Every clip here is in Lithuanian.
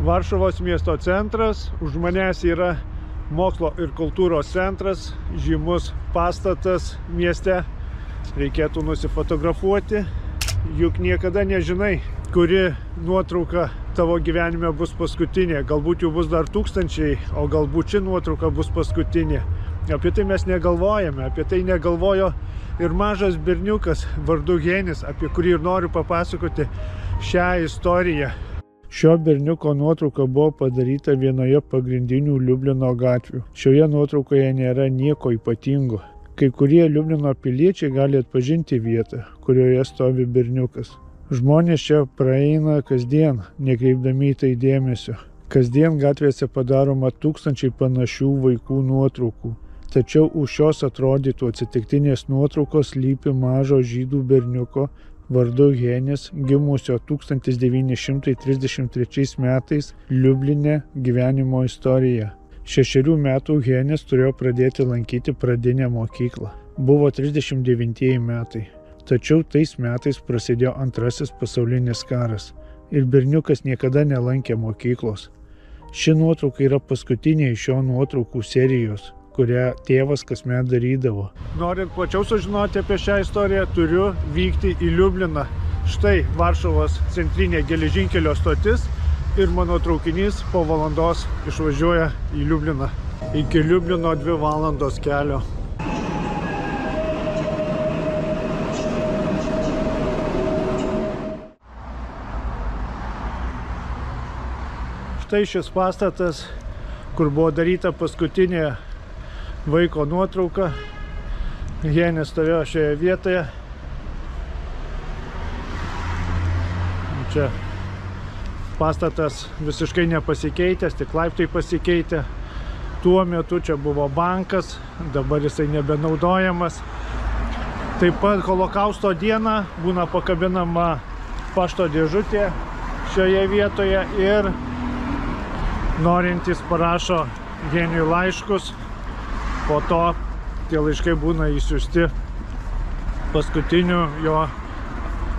Varšuvos miesto centras, už manęs yra mokslo ir kultūros centras, žymus pastatas mieste. Reikėtų nusifotografuoti, juk niekada nežinai, kuri nuotrauka tavo gyvenime bus paskutinė. Galbūt jų bus dar tūkstančiai, o galbūt ši nuotrauka bus paskutinė. Apie tai mes negalvojame, apie tai negalvojo ir mažas berniukas vardu Henis, apie kurį ir noriu papasakoti šią istoriją. Šio berniuko nuotrauka buvo padaryta vienoje pagrindinių Liublino gatvių. Šioje nuotraukoje nėra nieko ypatingo. Kai kurie Liublino piliečiai gali atpažinti vietą, kurioje stovi berniukas. Žmonės čia praeina kasdien, nekreipdami į tai dėmesio. Kasdien gatvėse padaroma tūkstančiai panašių vaikų nuotraukų. Tačiau už šios atrodytų atsitiktinės nuotraukos slypi mažo žydų berniuko vardu Henis, gimusio 1933 metais Liubline gyvenimo istorija. 6 metų Henis turėjo pradėti lankyti pradinę mokyklą. Buvo 39 metai. Tačiau tais metais prasidėjo Antrasis pasaulinis karas ir berniukas niekada nelankė mokyklos. Ši nuotrauka yra paskutinė iš šio nuotraukų serijos, kurią tėvas kasmet darydavo. Norint plačiau sužinoti apie šią istoriją, turiu vykti į Liubliną. Štai Varšuvos centrinė geležinkelio stotis ir mano traukinys po valandos išvažiuoja į Liubliną. Iki Liublino 2 valandos kelio. Štai šis pastatas, kur buvo daryta paskutinė vaiko nuotrauka. Henis stovėjo šioje vietoje. Čia pastatas visiškai nepasikeitęs, tik laiptai pasikeitė. Tuo metu čia buvo bankas, dabar jisai nebenaudojamas. Taip pat Holokausto dieną būna pakabinama pašto dėžutė šioje vietoje ir norintys parašo Heniui laiškus. Po to tie laiškai būna išsiųsti paskutiniu jo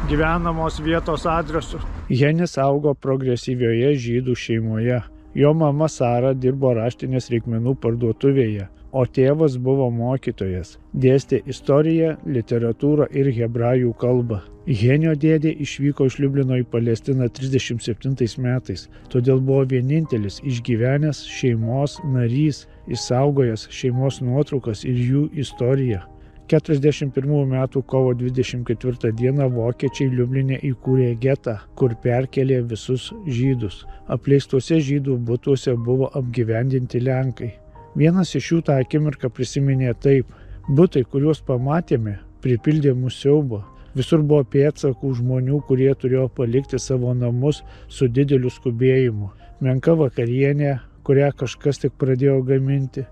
gyvenamos vietos adresu. Henis augo progresyvioje žydų šeimoje. Jo mama Sara dirbo raštinės reikmenų parduotuvėje, o tėvas buvo mokytojas. Dėstė istoriją, literatūrą ir hebrajų kalbą. Henio dėdė išvyko iš Liublino į Palestiną 37 metais, todėl buvo vienintelis išgyvenęs šeimos narys, išsaugojęs šeimos nuotraukas ir jų istoriją. 41 metų kovo 24 dieną vokiečiai Liubline įkūrė getą, kur perkelė visus žydus. Apleistuose žydų butuose buvo apgyvendinti lenkai. Vienas iš jų tą akimirką prisiminė taip: butai, kuriuos pamatėme, pripildė mūsų siaubo. Visur buvo pėdsakų žmonių, kurie turėjo palikti savo namus su dideliu skubėjimu. Menka vakarienė, kurią kažkas tik pradėjo gaminti.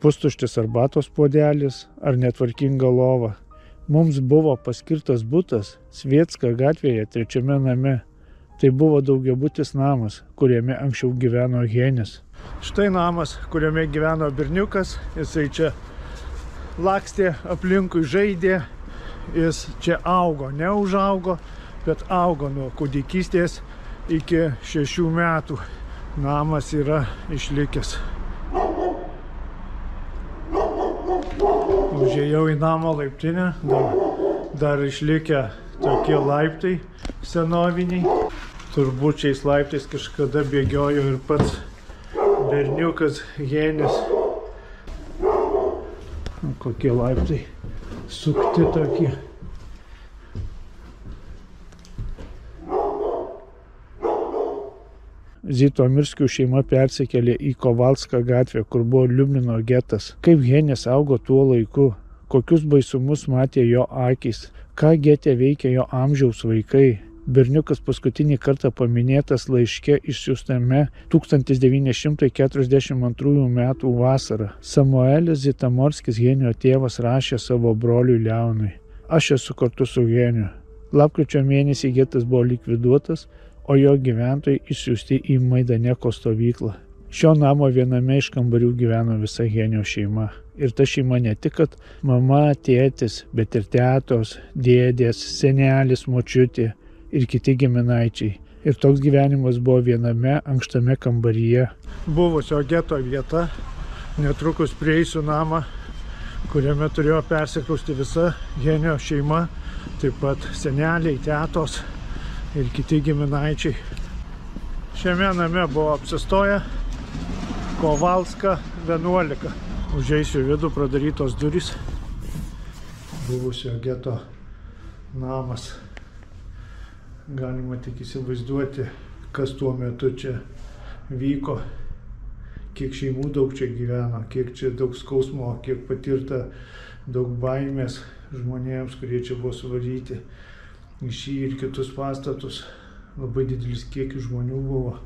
Pustuštis arbatos puodelis ar netvarkinga lova. Mums buvo paskirtas butas Svietska gatvėje 3 name. Tai buvo daugiabutis namas, kuriame anksčiau gyveno Henis. Štai namas, kuriame gyveno berniukas. Jisai čia lakstė aplinkui, žaidė. Jis čia augo, neužaugo, bet augo nuo kūdikystės iki 6 metų. Namas yra išlikęs. Užėjau į namo laiptinę, dar išlikę tokie laiptai senoviniai. Turbūt šiais laiptais kažkada bėgiojo ir pats berniukas Henis. Kokie laiptai sukti tokie. Zitomirskių šeima persikėlė į Kovalską gatvę, kur buvo Liublino getas. Kaip Henis augo tuo laiku, kokius baisumus matė jo akys, ką gete veikė jo amžiaus vaikai. Berniukas paskutinį kartą paminėtas laiške išsiųstame 1942 metų vasarą. Samuelis Zitamorskis, Henio tėvas, rašė savo broliui Leonui: aš esu kartu su Heniu. Lapkričio mėnesį getas buvo likviduotas, o jo gyventojai išsiųsti į Maidaneko stovyklą. Šio namo viename iš kambarių gyveno visa Henio šeima. Ir ta šeima ne tik kad mama, tėtis, bet ir tetos, dėdės, senelis, močiutė ir kiti giminaičiai. Ir toks gyvenimas buvo viename ankštame kambaryje. Buvusio geto vieta, netrukus prieisiu namą, kuriame turėjo persikrausti visa Henio šeima, taip pat seneliai, tetos ir kiti giminaičiai. Šiame name buvo apsistoję Kovalska 11. Užeisiu vidų, pradarytos durys. Buvusio geto namas. Galima tik įsivaizduoti, kas tuo metu čia vyko, kiek šeimų daug čia gyveno, kiek čia daug skausmo, kiek patirta daug baimės žmonėms, kurie čia buvo suvaryti į šį ir kitus pastatus. Labai didelis kiekis žmonių buvo.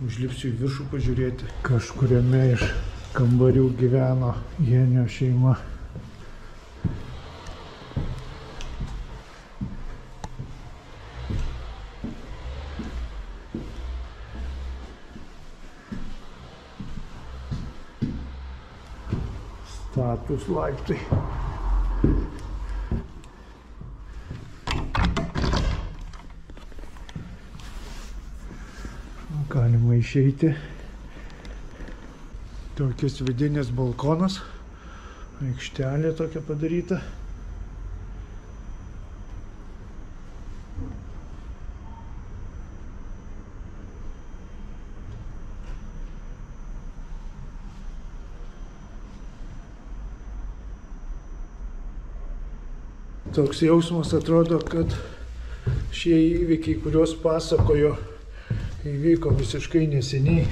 Užlipsiu į viršų pažiūrėti. Kažkuriame iš kambarių gyveno Henio šeima. Status laiptai. Galima išeiti. Tokis vidinis balkonas. Aikštelė tokia padaryta. Toks jausmas atrodo, kad šie įvykiai, kuriuos pasakojo, įvyko visiškai neseniai.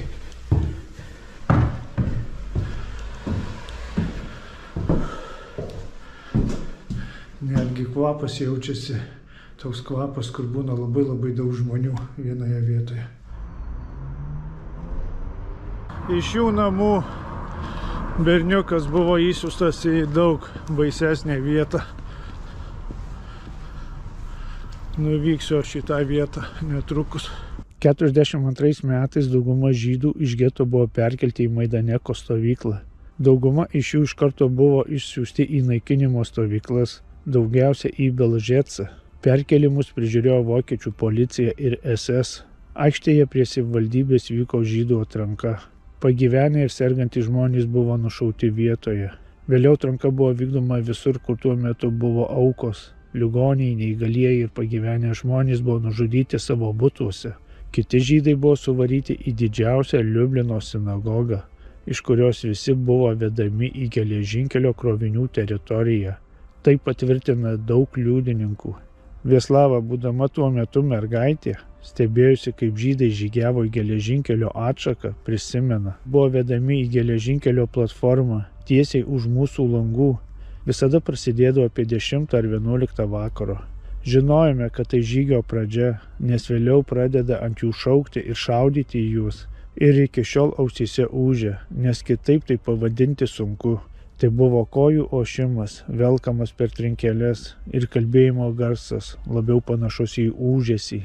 Netgi kvapas jaučiasi, toks kvapas, kur būna labai daug žmonių vienoje vietoje. Iš šių namų berniukas buvo įsiųstas į daug baisesnę vietą. Nuvyksiu šitą vietą netrukus. 42 metais dauguma žydų iš geto buvo perkelti į Maidaneko stovyklą. Dauguma iš jų iš karto buvo išsiųsti į naikinimo stovyklas, daugiausia į Belžecą. Perkelimus prižiūrėjo vokiečių policija ir SS. Aikštėje prie savivaldybės vyko žydų atranka. Pagyvenę ir sergantys žmonės buvo nušauti vietoje. Vėliau atranka buvo vykdoma visur, kur tuo metu buvo aukos. Ligoniai, neįgalieji ir pagyvenę žmonės buvo nužudyti savo butuose. Kiti žydai buvo suvaryti į didžiausią Liublino sinagogą, iš kurios visi buvo vedami į geležinkelio krovinių teritoriją. Tai patvirtina daug liudininkų. Vieslava, būdama tuo metu mergaitė, stebėjusi, kaip žydai žygiavo į geležinkelio atšaką, prisimena. Buvo vedami į geležinkelio platformą tiesiai už mūsų langų. Visada prasidėdavo apie 10 ar 11 vakaro. Žinojome, kad tai žygio pradžia, nes vėliau pradeda ant jų šaukti ir šaudyti į jūs. Ir iki šiol ausyse ūžia, nes kitaip tai pavadinti sunku. Tai buvo kojų ošimas, velkamas per trinkeles ir kalbėjimo garsas, labiau panašus į ūžesį.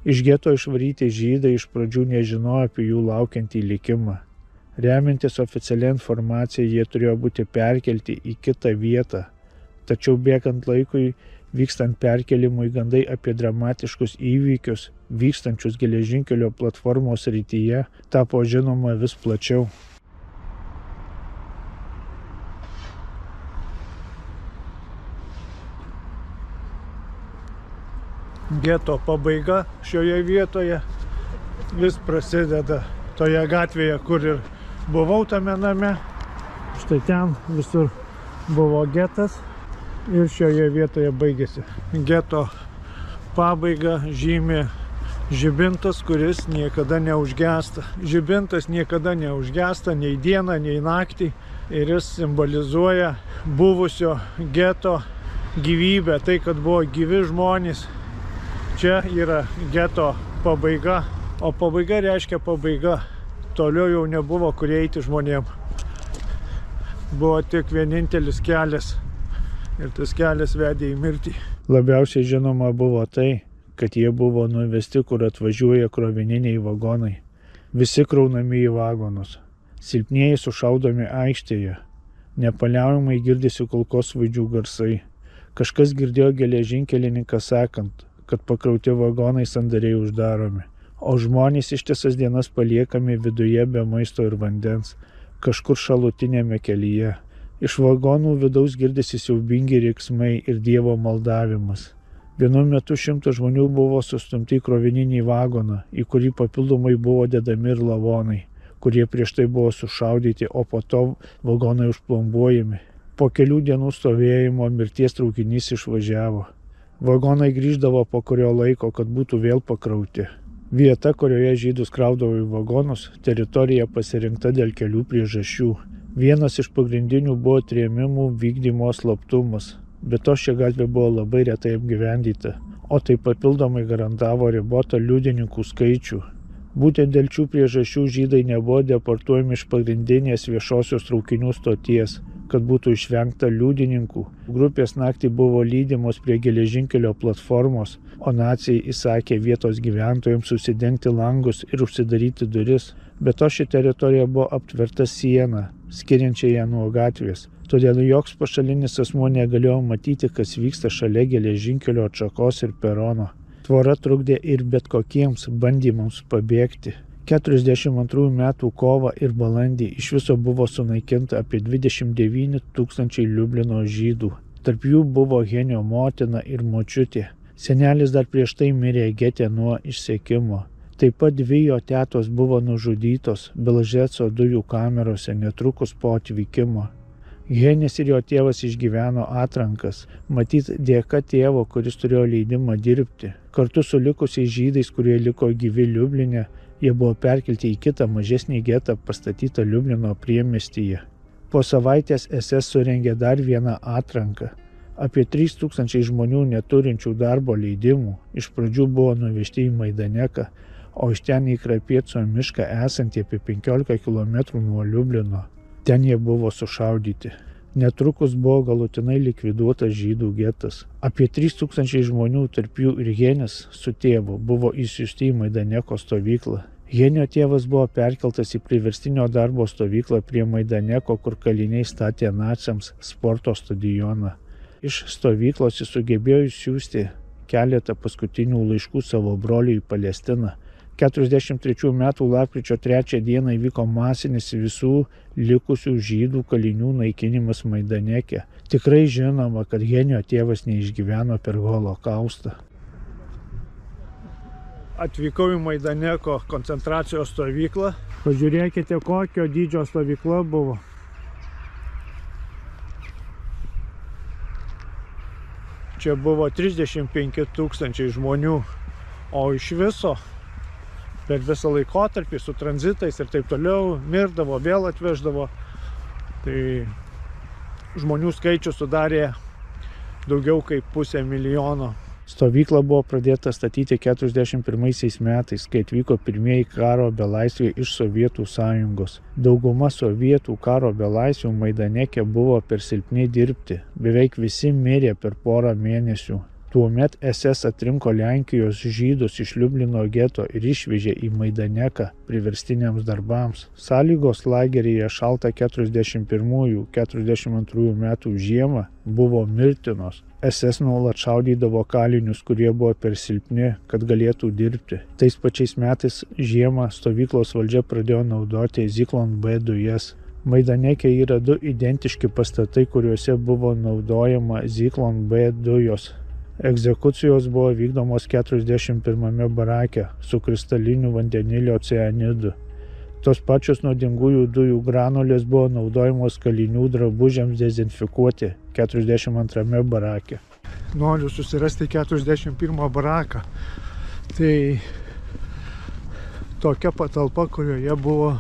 Iš geto išvaryti žydai iš pradžių nežinojo apie jų laukiantį likimą. Remiantis oficialia informacija, jie turėjo būti perkelti į kitą vietą. Tačiau bėgant laikui, vykstant perkelimui, gandai apie dramatiškus įvykius, vykstančius geležinkelio platformos rytyje, tapo žinoma vis plačiau. Geto pabaiga šioje vietoje vis prasideda toje gatvėje, kur ir buvau tame name. Štai ten visur buvo getas ir šioje vietoje baigėsi. Geto pabaiga žymi žibintas, kuris niekada neužgęsta. Žibintas niekada neužgęsta nei dieną, nei naktį ir jis simbolizuoja buvusio geto gyvybę, tai kad buvo gyvi žmonės. Čia yra geto pabaiga, o pabaiga reiškia pabaiga. Toliau jau nebuvo kur eiti žmonėm. Buvo tik vienintelis kelias ir tas kelias vedė į mirtį. Labiausiai žinoma buvo tai, kad jie buvo nuvesti, kur atvažiuoja krovininiai vagonai. Visi kraunami į vagonus. Silpnieji sušaudomi aikštėje. Nepaliaujamai girdisi kulkosvaidžių garsai. Kažkas girdėjo geležinkelininką sakant, kad pakrauti vagonai sandariai uždaromi, o žmonės ištisas dienas paliekami viduje be maisto ir vandens, kažkur šalutinėme kelyje. Iš vagonų vidaus girdisi siaubingi riksmai ir Dievo maldavimas. Vienu metu 100 žmonių buvo sustumti į krovininį vagoną, į kurį papildomai buvo dedami ir lavonai, kurie prieš tai buvo sušaudyti, o po to vagonai užplombuojami. Po kelių dienų stovėjimo mirties traukinys išvažiavo. Vagonai grįždavo po kurio laiko, kad būtų vėl pakrauti. Vieta, kurioje žydus kraudavo į vagonus, teritorija pasirinkta dėl kelių priežasčių. Vienas iš pagrindinių buvo trėmimų vykdymo slaptumas, bet to ši gatvė buvo labai retai apgyvendyta, o tai papildomai garantavo ribotą liudininkų skaičių. Būtent dėl šių priežasčių žydai nebuvo deportuojami iš pagrindinės viešosios traukinių stoties, kad būtų išvengta liudininkų. Grupės naktį buvo lydimos prie geležinkelio platformos, o naciai įsakė vietos gyventojams susidengti langus ir užsidaryti duris. Be to ši teritorija buvo aptverta siena, skiriančia ją nuo gatvės. Todėl joks pašalinis asmuo negalėjo matyti, kas vyksta šalia geležinkelio atšakos ir perono. Tvora trukdė ir bet kokiems bandymams pabėgti. 42 metų kovą ir balandį iš viso buvo sunaikinta apie 29 000 Liublino žydų. Tarp jų buvo Henio motina ir močiutė. Senelis dar prieš tai mirė gete nuo išsekimo. Taip pat 2 jo tetos buvo nužudytos Belžeco dujų kamerose netrukus po atvykimo. Henis ir jo tėvas išgyveno atrankas, matyt dėka tėvo, kuris turėjo leidimą dirbti. Kartu su likusiais žydais, kurie liko gyvi Liubline, jie buvo perkelti į kitą mažesnį getą pastatytą Liublino priemiestyje. Po savaitės SS surengė dar vieną atranką. Apie 3000 žmonių neturinčių darbo leidimų iš pradžių buvo nuvežti į Majdaneką, o iš ten į Krapieco mišką esantį apie 15 km nuo Liublino. Ten jie buvo sušaudyti. Netrukus buvo galutinai likviduotas žydų getas. Apie 3000 žmonių, tarp jų ir Henis su tėvu, buvo išsiųsti į Majdaneko stovyklą. Henio tėvas buvo perkeltas į priverstinio darbo stovyklą prie Majdaneko, kur kaliniai statė naciams sporto stadioną. Iš stovyklos jis sugebėjo išsiųsti keletą paskutinių laiškų savo broliui į Palestiną. 43 metų lapkričio 3 dieną įvyko masinis visų likusių žydų kalinių naikinimas Majdaneke. Tikrai žinoma, kad Henio tėvas neišgyveno per holokaustą. Atvykau į Majdaneko koncentracijos stovyklą. Pažiūrėkite, kokio dydžio stovykla buvo. Čia buvo 35 000 žmonių, o iš viso per visą laikotarpį su tranzitais ir taip toliau mirdavo, vėl atveždavo. Tai žmonių skaičius sudarė daugiau kaip 500 000. Stovykla buvo pradėta statyti 41 metais, kai atvyko pirmieji karo belaisviai iš Sovietų sąjungos. Dauguma sovietų karo belaisvių Majdaneke buvo per silpni dirbti. Beveik visi mirė per porą mėnesių. Tuomet SS atrinko Lenkijos žydus iš Liublino geto ir išvežė į Majdaneką priverstiniams darbams. Sąlygos lageryje šaltą 41-42 metų žiemą buvo mirtinos. SS nuolat šaudydavo kalinius, kurie buvo per silpni, kad galėtų dirbti. Tais pačiais metais žiemą stovyklos valdžia pradėjo naudoti Zyklon B dujas. Majdaneke yra 2 identiški pastatai, kuriuose buvo naudojama Zyklon B dujos. Egzekucijos buvo vykdomos 41 barake su kristaliniu vandenilio cianidu. Tos pačios nuodingųjų dujų granulės buvo naudojamos kalinių drabužiams dezinfikuoti 42 barake. Noriu susirasti 41 baraką. Tai tokia patalpa, kurioje buvo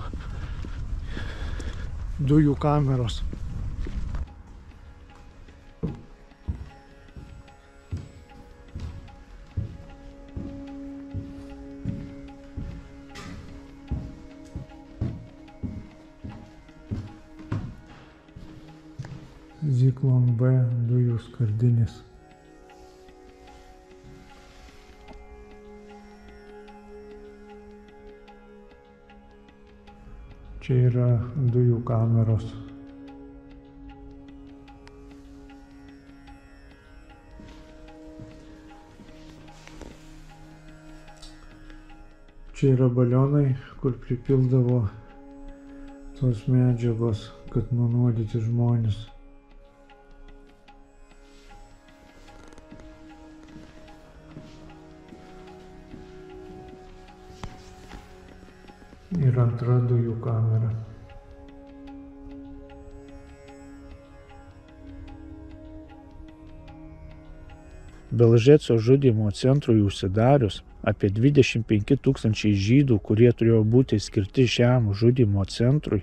dujų kameros. Zyklon B dujų skardinės. Čia yra dujų kameros. Čia yra balionai, kur pripildavo tos medžiagos, kad nunuodyti žmonės. Ir antra dujų kamera. Belžeco žudymo centrui užsidarius, apie 25 000 žydų, kurie turėjo būti skirti šiam žudymo centrui,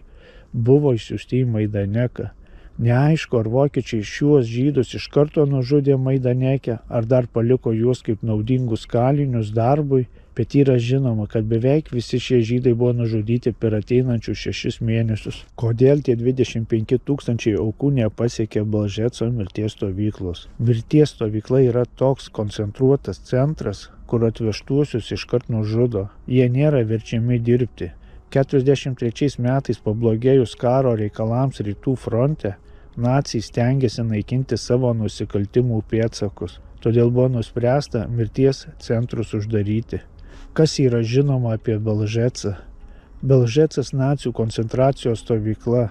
buvo išsiųsti į Majdaneką. Neaišku, ar vokiečiai šiuos žydus iš karto nužudė Majdaneke, ar dar paliko juos kaip naudingus kalinius darbui, bet yra žinoma, kad beveik visi šie žydai buvo nužudyti per ateinančius 6 mėnesius. Kodėl tie 25 000 aukų nepasiekė Belžeco mirties stovyklos? Mirties stovykla yra toks koncentruotas centras, kur atvežtuosius iškart nužudo. Jie nėra verčiami dirbti. 43 metais pablogėjus karo reikalams rytų fronte, naciai stengiasi naikinti savo nusikaltimų pėdsakus. Todėl buvo nuspręsta mirties centrus uždaryti. Kas yra žinoma apie Belžecą? Belžecas nacių koncentracijos stovykla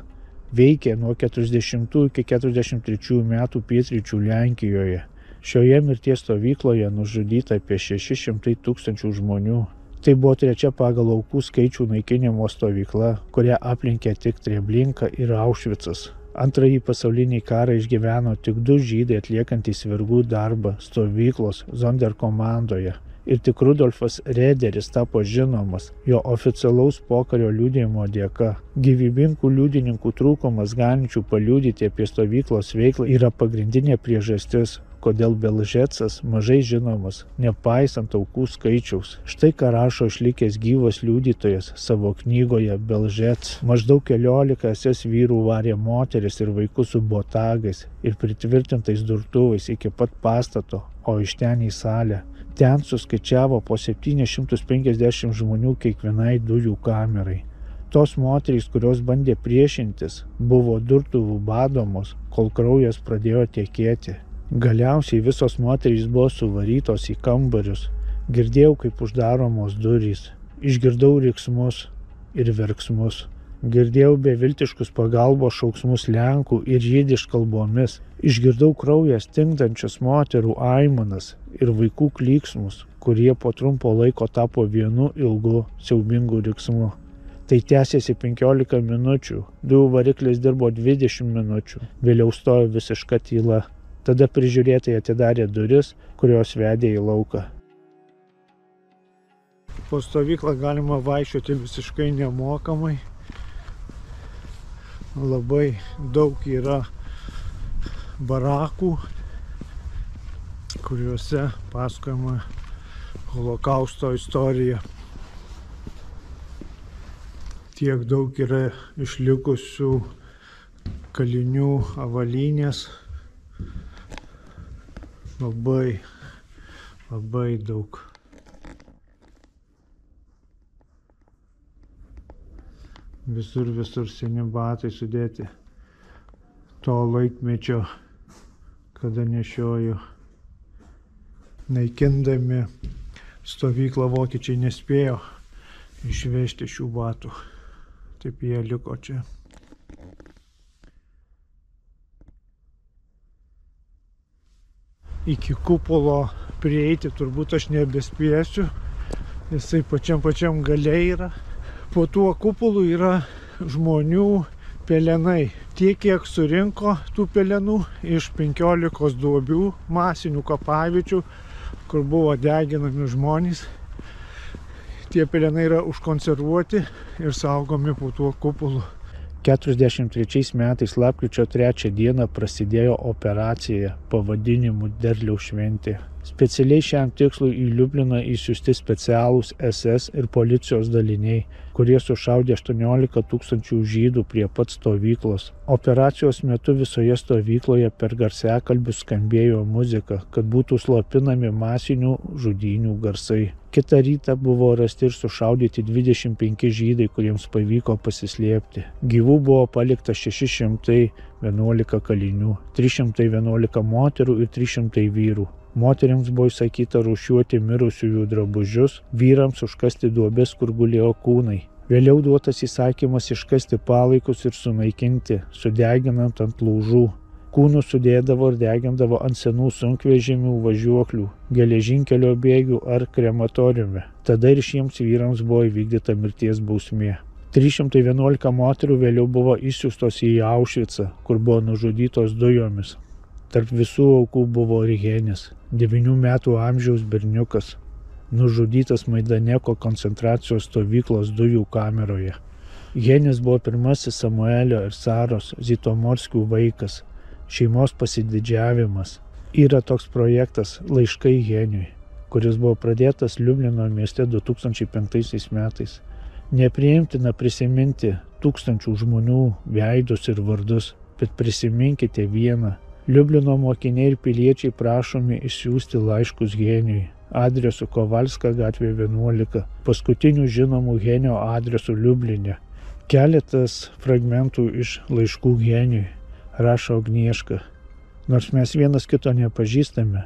veikė nuo 40 iki 43 metų pietryčių Lenkijoje. Šioje mirties stovykloje nužudyta apie 600 000 žmonių. Tai buvo trečia pagal aukų skaičių naikinimo stovykla, kurią aplenkė tik Treblinka ir Aušvicas. Antrąjį pasaulinį karą išgyveno tik 2 žydai atliekantys vergų darbą stovyklos Sonderkommandoje. Ir tik Rudolfas Rederis tapo žinomas jo oficialaus pokario liudijimo dėka. Gyvybingų liudininkų trūkumas galinčių paliudyti apie stovyklos veiklą yra pagrindinė priežastis, kodėl Belžecas mažai žinomas, nepaisant aukų skaičiaus. Štai ką rašo išlikęs gyvas liudytojas savo knygoje Belžec. Maždaug 14 SS vyrų varė moteris ir vaikus su botagais ir pritvirtintais durtuvais iki pat pastato, o iš ten į salę. Ten suskaičiavo po 750 žmonių kiekvienai dujų kamerai. Tos moterys, kurios bandė priešintis, buvo durtuvų badomos, kol kraujas pradėjo tekėti. Galiausiai visos moterys buvo suvarytos į kambarius. Girdėjau, kaip uždaromos durys. Išgirdau riksmus ir verksmus. Girdėjau beviltiškus pagalbos šauksmus lenkų ir jidiš kalbomis. Išgirdau kraują stingdančias moterų aimanas ir vaikų klyksmus, kurie po trumpo laiko tapo vienu ilgu siaubingu riksmu. Tai tęsėsi 15 minučių, dujų variklis dirbo 20 minučių, vėliau stojo visiška tyla. Tada prižiūrėtojai atidarė duris, kurios vedė į lauką. Po stovyklą galima vaikščioti visiškai nemokamai. Labai daug yra barakų, kuriuose pasakojama holokausto istorija. Tiek daug yra išlikusių kalinių avalynės. Labai daug. Visur seni batai sudėti. To laikmečio, kada nešioju. Naikindami stovyklą vokiečiai nespėjo išvežti šių batų. Taip jie liko čia. Iki kupolo prieiti turbūt aš nebespėsiu. Jisai pačiam gale yra. Po tuo kupolu yra žmonių pelenai. Tiek, kiek surinko tų pelenų iš 15 duobių, masinių kapaviečių, kur buvo deginami žmonės. Tie pelenai yra užkonservuoti ir saugomi po tuo kupolu. 43 metais lapkričio 3 dieną prasidėjo operacija pavadinimu Derliaus šventė. Specialiai šiam tikslui į Liubliną įsiųsti specialūs SS ir policijos daliniai, kurie sušaudė 18 000 žydų prie pat stovyklos. Operacijos metu visoje stovykloje per garsiakalbius skambėjo muzika, kad būtų slopinami masinių žudynių garsai. Kitą rytą buvo rasti ir sušaudyti 25 žydai, kuriems pavyko pasislėpti. Gyvų buvo palikta 611 kalinių, 311 moterų ir 300 vyrų. Moteriams buvo įsakyta rūšiuoti mirusiųjų drabužius, vyrams užkasti duobes, kur gulėjo kūnai. Vėliau duotas įsakymas iškasti palaikus ir sunaikinti, sudeginant ant laužų. Kūnus sudėdavo ir degindavo ant senų sunkvežimių, važiuoklių, geležinkelio bėgių ar krematoriume. Tada ir šiems vyrams buvo įvykdyta mirties bausmė. 311 moterų vėliau buvo išsiųstos į Aušvicą, kur buvo nužudytos dujomis. Tarp visų aukų buvo ir Henis, 9 metų amžiaus berniukas, nužudytas Maidaneko koncentracijos stovyklos dujų kameroje. Henis buvo pirmasis Samuelio ir Saros Zitomorskių vaikas, šeimos pasididžiavimas. Yra toks projektas Laiškai Heniui, kuris buvo pradėtas Liublino mieste 2005 metais. Nepriimtina prisiminti tūkstančių žmonių veidus ir vardus, bet prisiminkite vieną. Liublino mokiniai ir piliečiai prašomi išsiųsti laiškus Heniui, adresu Kovalska gatvė 11, paskutinių žinomų Henio adresų Liubline. Keletas fragmentų iš laiškų Heniui, rašo Agnieška. Nors mes vienas kito nepažįstame,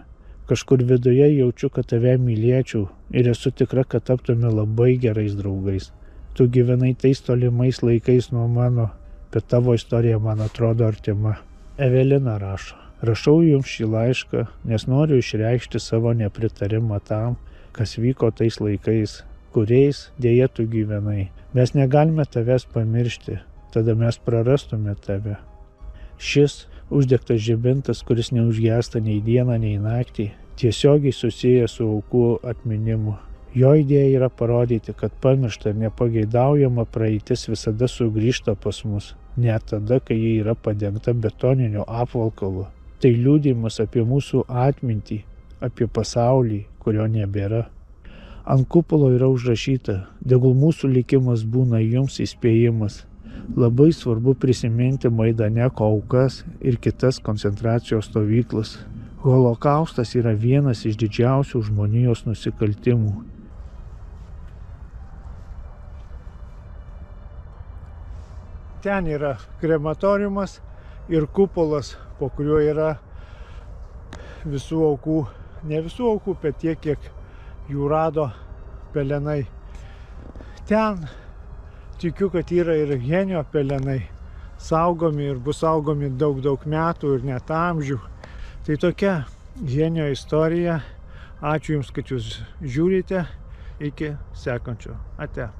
kažkur viduje jaučiu, kad tave mylėčiau ir esu tikra, kad taptume labai gerais draugais. Tu gyvenai tais tolimais laikais nuo mano, bet tavo istorija man atrodo artima. Evelina rašo. Rašau jums šį laišką, nes noriu išreikšti savo nepritarimą tam, kas vyko tais laikais, kuriais dėja tu gyvenai. Mes negalime tavęs pamiršti, tada mes prarastume tave. Šis uždegtas žibintas, kuris neužgęsta nei dieną, nei naktį, tiesiogiai susijęs su aukų atminimu. Jo idėja yra parodyti, kad pamiršta ir nepageidaujama praeitis visada sugrįžta pas mus, net tada, kai ji yra padengta betoniniu apvalkalu. Tai liudijimas apie mūsų atmintį, apie pasaulį, kurio nebėra. Ant kupolo yra užrašyta, tegul mūsų likimas būna jums įspėjimas. Labai svarbu prisiminti Maidaneko aukas ir kitas koncentracijos stovyklas. Holokaustas yra vienas iš didžiausių žmonijos nusikaltimų. Ten yra krematoriumas ir kupolas, po kuriuo yra visų aukų, ne visų aukų, bet tiek, kiek jų rado pelenai. Ten tikiu, kad yra ir Henio pelenai, saugomi ir bus saugomi daug metų ir net amžių. Tai tokia Henio istorija. Ačiū Jums, kad Jūs žiūrite. Iki sekančio. Ate.